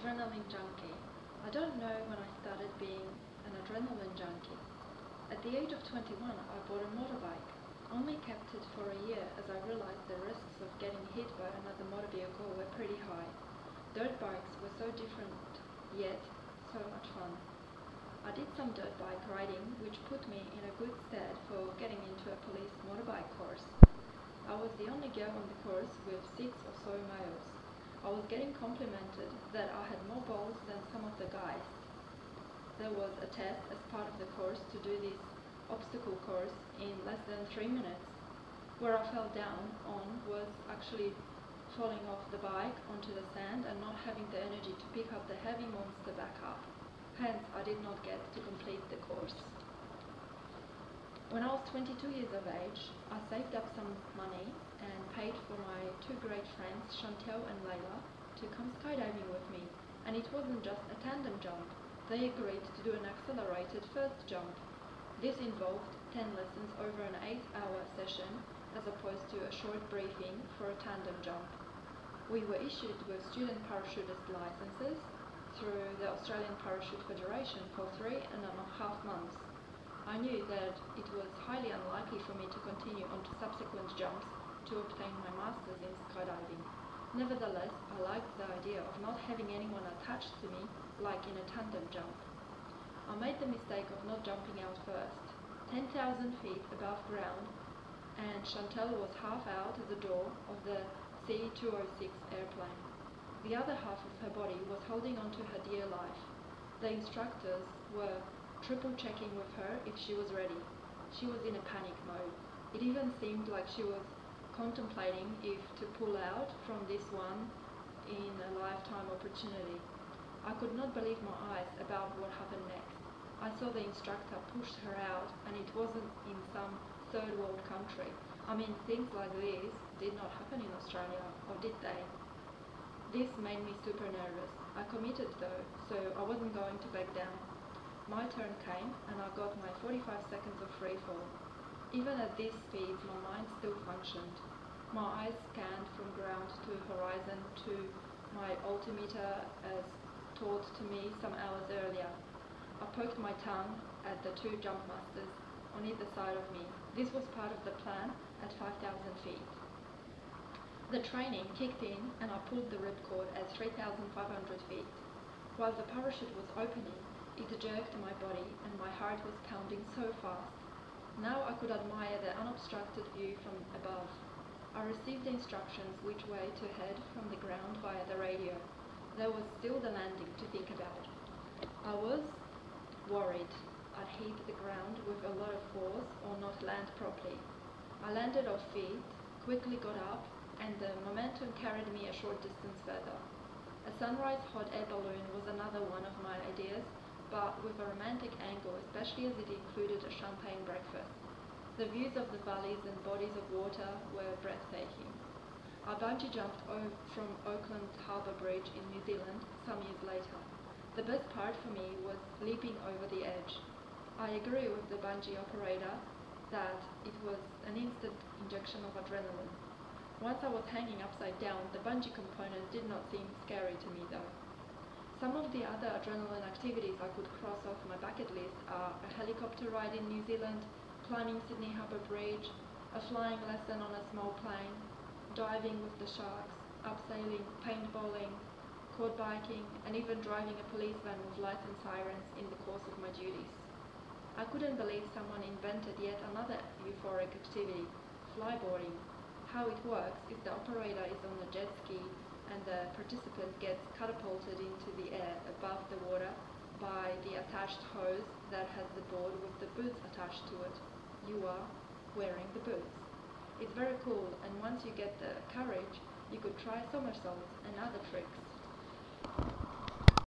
Adrenaline junkie. I don't know when I started being an adrenaline junkie. At the age of 21, I bought a motorbike. Only kept it for a year as I realized the risks of getting hit by another motor vehicle were pretty high. Dirt bikes were so different, yet so much fun. I did some dirt bike riding, which put me in a good stead for getting into a police motorbike course. I was the only girl on the course with 6 or so males. I was getting complimented that I had more balls than some of the guys. There was a test as part of the course to do this obstacle course in less than 3 minutes. Where I fell down on was actually falling off the bike onto the sand and not having the energy to pick up the heavy monster back up. Hence, I did not get to complete the course. When I was 22 years of age, I saved up some money and paid for my 2 great friends, Chantel and Layla, to come skydiving with me. And it wasn't just a tandem jump. They agreed to do an accelerated first jump. This involved 10 lessons over an 8-hour session, as opposed to a short briefing for a tandem jump. We were issued with student parachutist licenses through the Australian Parachute Federation for 3.5 months. I knew that it was highly unlikely for me to continue on to subsequent jumps to obtain my master's in skydiving. Nevertheless, I liked the idea of not having anyone attached to me like in a tandem jump. I made the mistake of not jumping out first, 10,000 feet above ground, and Chantel was half out the door of the C-206 airplane. The other half of her body was holding on to her dear life. The instructors were triple checking with her if she was ready. She was in a panic mode. It even seemed like she was contemplating if to pull out from this one in a lifetime opportunity. I could not believe my eyes about what happened next. I saw the instructor push her out, and it wasn't in some third world country. I mean, things like this did not happen in Australia, or did they? This made me super nervous. I committed though, so I wasn't going to back down. My turn came, and I got my 45 seconds of free fall. Even at these speeds, my mind still functioned. My eyes scanned from ground to horizon to my altimeter as taught to me some hours earlier. I poked my tongue at the 2 jump masters on either side of me. This was part of the plan at 5,000 feet. The training kicked in, and I pulled the ripcord at 3,500 feet. While the parachute was opening, it jerked my body, and my heart was pounding so fast. Now I could admire the unobstructed view from above. I received the instructions which way to head from the ground via the radio. There was still the landing to think about. I was worried I'd hit the ground with a lot of force or not land properly. I landed off feet, quickly got up, and the momentum carried me a short distance further. A sunrise hot air balloon was another one of my ideas, but with a romantic angle, especially as it included a champagne breakfast. The views of the valleys and bodies of water were breathtaking. I bungee jumped from Auckland Harbour Bridge in New Zealand some years later. The best part for me was leaping over the edge. I agree with the bungee operator that it was an instant injection of adrenaline. Once I was hanging upside down, the bungee component did not seem scary to me though. Some of the other adrenaline activities I could cross off my bucket list are a helicopter ride in New Zealand, climbing Sydney Harbour Bridge, a flying lesson on a small plane, diving with the sharks, abseiling, paintballing, quad biking, and even driving a police van with lights and sirens in the course of my duties. I couldn't believe someone invented yet another euphoric activity, flyboarding. How it works is the operator is on a jet ski and the participant gets catapulted into the air above the water by the attached hose that has the board with the boots attached to it. You are wearing the boots. It's very cool, and once you get the courage, you could try somersaults and other tricks.